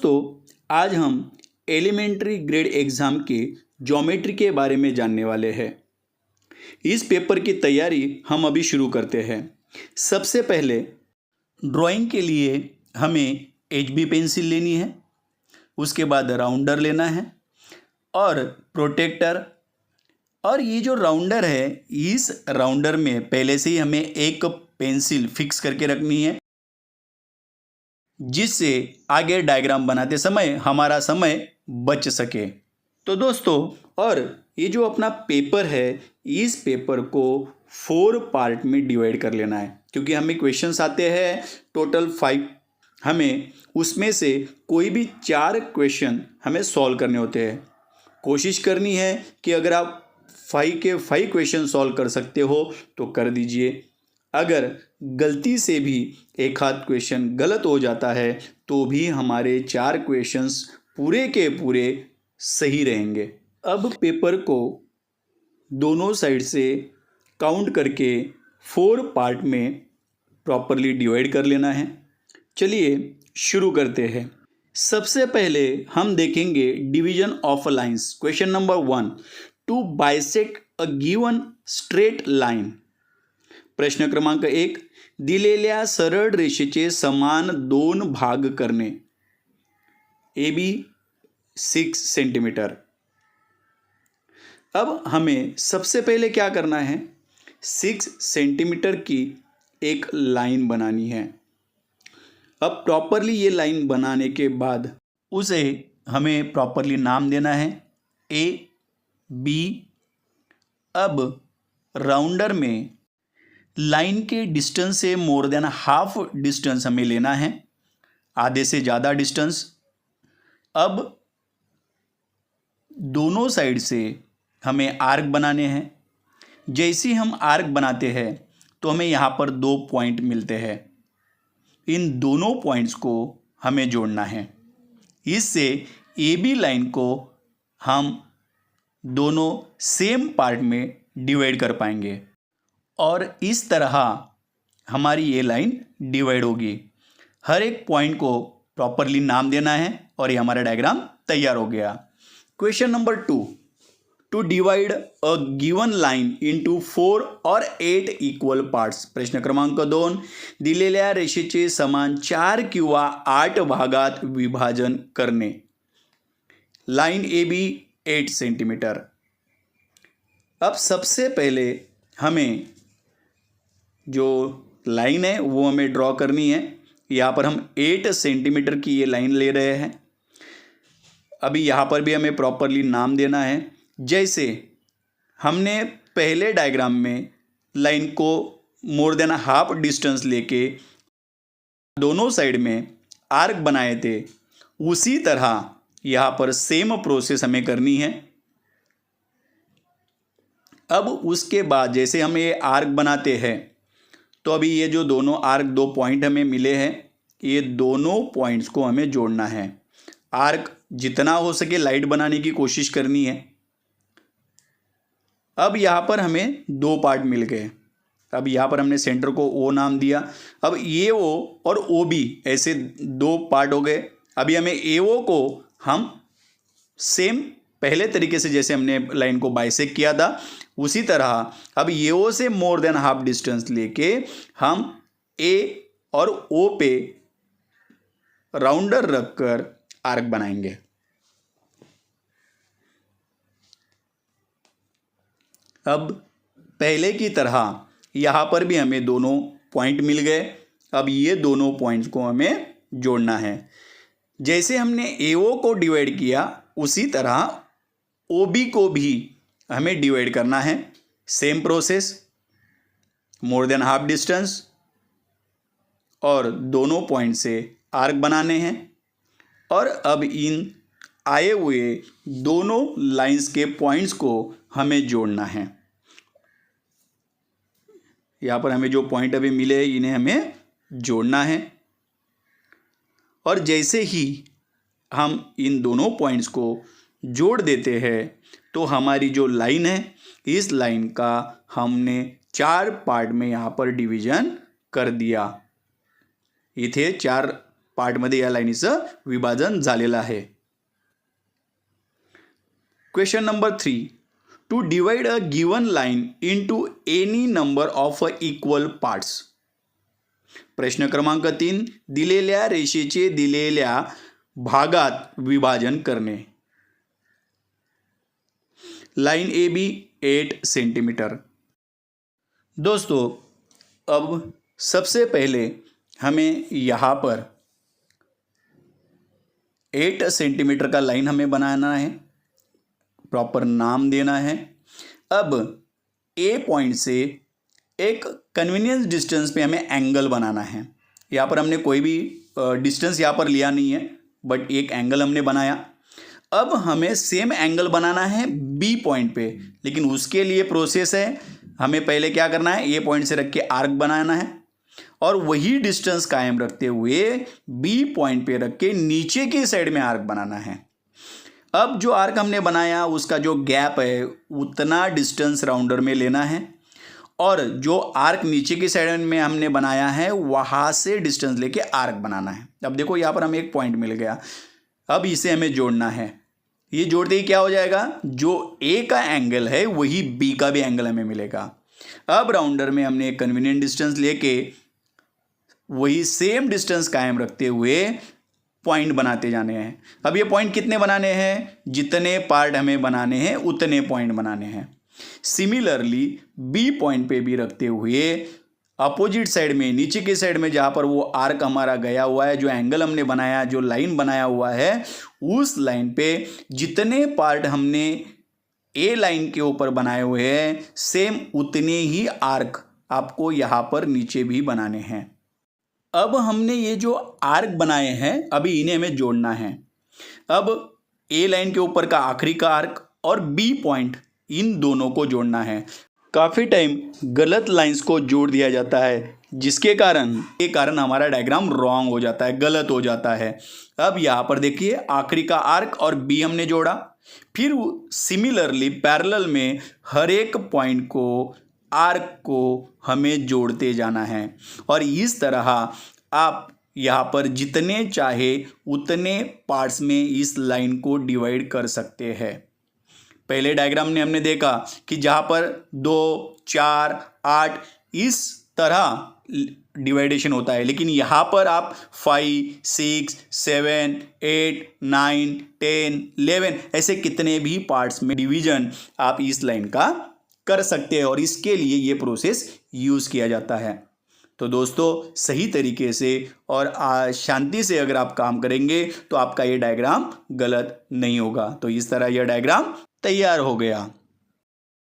दोस्तों, आज हम एलिमेंट्री ग्रेड एग्ज़ाम के ज्योमेट्री के बारे में जानने वाले हैं। इस पेपर की तैयारी हम अभी शुरू करते हैं। सबसे पहले ड्राइंग के लिए हमें HB पेंसिल लेनी है, उसके बाद राउंडर लेना है और प्रोटेक्टर। और ये जो राउंडर है, इस राउंडर में पहले से ही हमें एक पेंसिल फिक्स करके रखनी है, जिससे आगे डायग्राम बनाते समय हमारा समय बच सके। तो दोस्तों, और ये जो अपना पेपर है, इस पेपर को 4 पार्ट में डिवाइड कर लेना है, क्योंकि हमें क्वेश्चंस आते हैं टोटल 5। हमें उसमें से कोई भी 4 क्वेश्चन हमें सॉल्व करने होते हैं। कोशिश करनी है कि अगर आप 5 के 5 क्वेश्चन सॉल्व कर सकते हो तो कर दीजिए। अगर गलती से भी एक आध क्वेश्चन गलत हो जाता है तो भी हमारे 4 क्वेश्चंस पूरे के पूरे सही रहेंगे। अब पेपर को दोनों साइड से काउंट करके 4 पार्ट में प्रॉपरली डिवाइड कर लेना है। चलिए शुरू करते हैं। सबसे पहले हम देखेंगे division of lines. Question number 1, to bisect a given straight line. प्रश्न क्रमांक 1, दिलेल्या सरळ रेषेचे समान 2 भाग करणे। AB 6 centimetre. अब हमें सबसे पहले क्या करना है, 6 सेंटीमीटर की एक लाइन बनानी है। अब प्रॉपरली ये लाइन बनाने के बाद उसे हमें प्रॉपरली नाम देना है A, B। अब राउंडर में लाइन के डिस्टेंस से मोर देन हाफ डिस्टेंस हमें लेना है, आधे से ज़्यादा डिस्टेंस। अब दोनों साइड से हमें आर्क बनाने हैं। जैसे हम आर्क बनाते हैं तो हमें यहाँ पर 2 पॉइंट मिलते हैं। इन दोनों पॉइंट्स को हमें जोड़ना है। इससे AB लाइन को हम दोनों सेम पार्ट में डिवाइड कर पाएंगे और इस तरह हमारी ये लाइन डिवाइड होगी। हर एक पॉइंट को प्रॉपरली नाम देना है और ये हमारा डायग्राम तैयार हो गया। Question number 2, to divide a given line into 4 और 8 इक्वल पार्ट्स। प्रश्न क्रमांक 2, दिलेल्या रेषेचे समान 4 किंवा 8 भागात विभाजन करणे। Line AB 8 centimetre. अब सबसे पहले हमें जो लाइन है वो हमें ड्रॉ करनी है। यहाँ पर हम 8 सेंटीमीटर की ये लाइन ले रहे हैं। अभी यहाँ पर भी हमें प्रॉपरली नाम देना है। जैसे हमने पहले डायग्राम में लाइन को मोर देन हाफ डिस्टेंस लेके दोनों साइड में आर्क बनाए थे, उसी तरह यहाँ पर सेम प्रोसेस हमें करनी है। अब उसके बाद जैसे हम ये आर्क बनाते हैं तो अभी ये जो दोनों आर्क 2 पॉइंट हमें मिले हैं, ये दोनों पॉइंट्स को हमें जोड़ना है। आर्क जितना हो सके लाइट बनाने की कोशिश करनी है। अब यहाँ पर हमें 2 पार्ट मिल गए। अब यहाँ पर हमने सेंटर को O नाम दिया। अब ये O और OB ऐसे 2 पार्ट हो गए। अभी हमें AO को हम सेम पहले तरीके से जैसे हमने लाइन को बाइसेक्ट किया था उसी तरह अब AO से मोर देन हाफ डिस्टेंस लेके हम A और O पे राउंडर रखकर आर्क बनाएंगे। अब पहले की तरह यहाँ पर भी हमें दोनों पॉइंट मिल गए। अब ये दोनों पॉइंट्स को हमें जोड़ना है। जैसे हमने AO को डिवाइड किया उसी तरह OB को भी हमें डिवाइड करना है। Same process, more than half distance और दोनों पॉइंट से आर्क बनाने हैं। और अब इन आए हुए दोनों लाइंस के पॉइंट्स को हमें जोड़ना है। यहाँ पर हमें जो पॉइंट अभी मिले हैं इन्हें हमें जोड़ना है। और जैसे ही हम इन दोनों पॉइंट्स को जोड़ देते हैं तो हमारी जो लाइन है, इस लाइन का हमने 4 पार्ट में यहाँ पर डिवीजन कर दिया। इथे 4 पार्टमध्ये या लाईनीचं विभाजन झालेलं आहे. Question number 3. To divide a given line into any number of equal parts. प्रश्न क्रमांक 3. दिलेल्या रेषेचे दिलेल्या भागात विभाजन करणे. Line A B 8 centimetre. दोस्तों अब सबसे पहले हमें यहाँ पर 8 सेंटीमीटर का लाइन हमें बनाना है, प्रॉपर नाम देना है. अब ए पॉइंट से एक कन्वीनियंस डिस्टेंस पे हमें एंगल बनाना है. यहाँ पर हमने कोई भी डिस्टेंस यहाँ पर लिया नहीं है, बट एक एंगल हमने बनाया. अब हमें सेम एंगल बनाना है बी पॉइंट पे, लेकिन उसके लिए प्रोसेस है. हमें पहले क्या करना है, ए पॉइंट से रख के आर्क बनाना है और वही डिस्टेंस कायम रखते हुए बी पॉइंट पे रख के नीचे की साइड में आर्क बनाना है. अब जो आर्क हमने बनाया उसका जो गैप है उतना डिस्टेंस राउंडर में लेना है और जो आर्क नीचे की साइड में हमने बनाया है वहाँ से डिस्टेंस लेके आर्क बनाना है. अब देखो यहाँ पर हमें एक पॉइंट मिल गया. अब इसे हमें जोड़ना है. ये जोड़ते ही क्या हो जाएगा, जो ए का एंगल है वही बी का भी एंगल हमें मिलेगा. अब राउंडर में हमने एक कन्वीनियंट डिस्टेंस लेके वही सेम डिस्टेंस कायम रखते हुए पॉइंट बनाते जाने हैं. अब ये पॉइंट कितने बनाने हैं, जितने पार्ट हमें बनाने हैं उतने पॉइंट बनाने हैं. सिमिलरली बी पॉइंट पे भी रखते हुए अपोजिट साइड में नीचे की साइड में जहाँ पर वो आर्क हमारा गया हुआ है, जो एंगल हमने बनाया, जो लाइन बनाया हुआ है, उस लाइन पे जितने पार्ट हमने ए लाइन के ऊपर बनाए हुए हैं सेम उतने ही आर्क आपको यहाँ पर नीचे भी बनाने हैं. अब हमने ये जो आर्क बनाए हैं अभी इन्हें हमें जोड़ना है. अब ए लाइन के ऊपर का आखिरी का आर्क और बी पॉइंट इन दोनों को जोड़ना है. काफ़ी टाइम गलत लाइंस को जोड़ दिया जाता है जिसके कारण हमारा डायग्राम रॉन्ग हो जाता है, गलत हो जाता है. अब यहाँ पर देखिए आखिरी का आर्क और बी हमने जोड़ा, फिर सिमिलरली पैरेलल में हर एक पॉइंट को आर्क को हमें जोड़ते जाना है और इस तरह आप यहाँ पर जितने चाहे उतने पार्ट्स में इस लाइन को डिवाइड कर सकते हैं. पहले डायग्राम में हमने देखा कि जहाँ पर 2, 4, 8 इस तरह डिवाइडेशन होता है, लेकिन यहाँ पर आप 5, 6, 7, 8, 9, 10, 11 ऐसे कितने भी पार्ट्स में डिवीजन आप इस लाइन का कर सकते हैं और इसके लिए ये प्रोसेस यूज़ किया जाता है. तो दोस्तों सही तरीके से और शांति से अगर आप काम करेंगे तो आपका ये डायग्राम गलत नहीं होगा. तो इस तरह यह डायग्राम तैयार हो गया.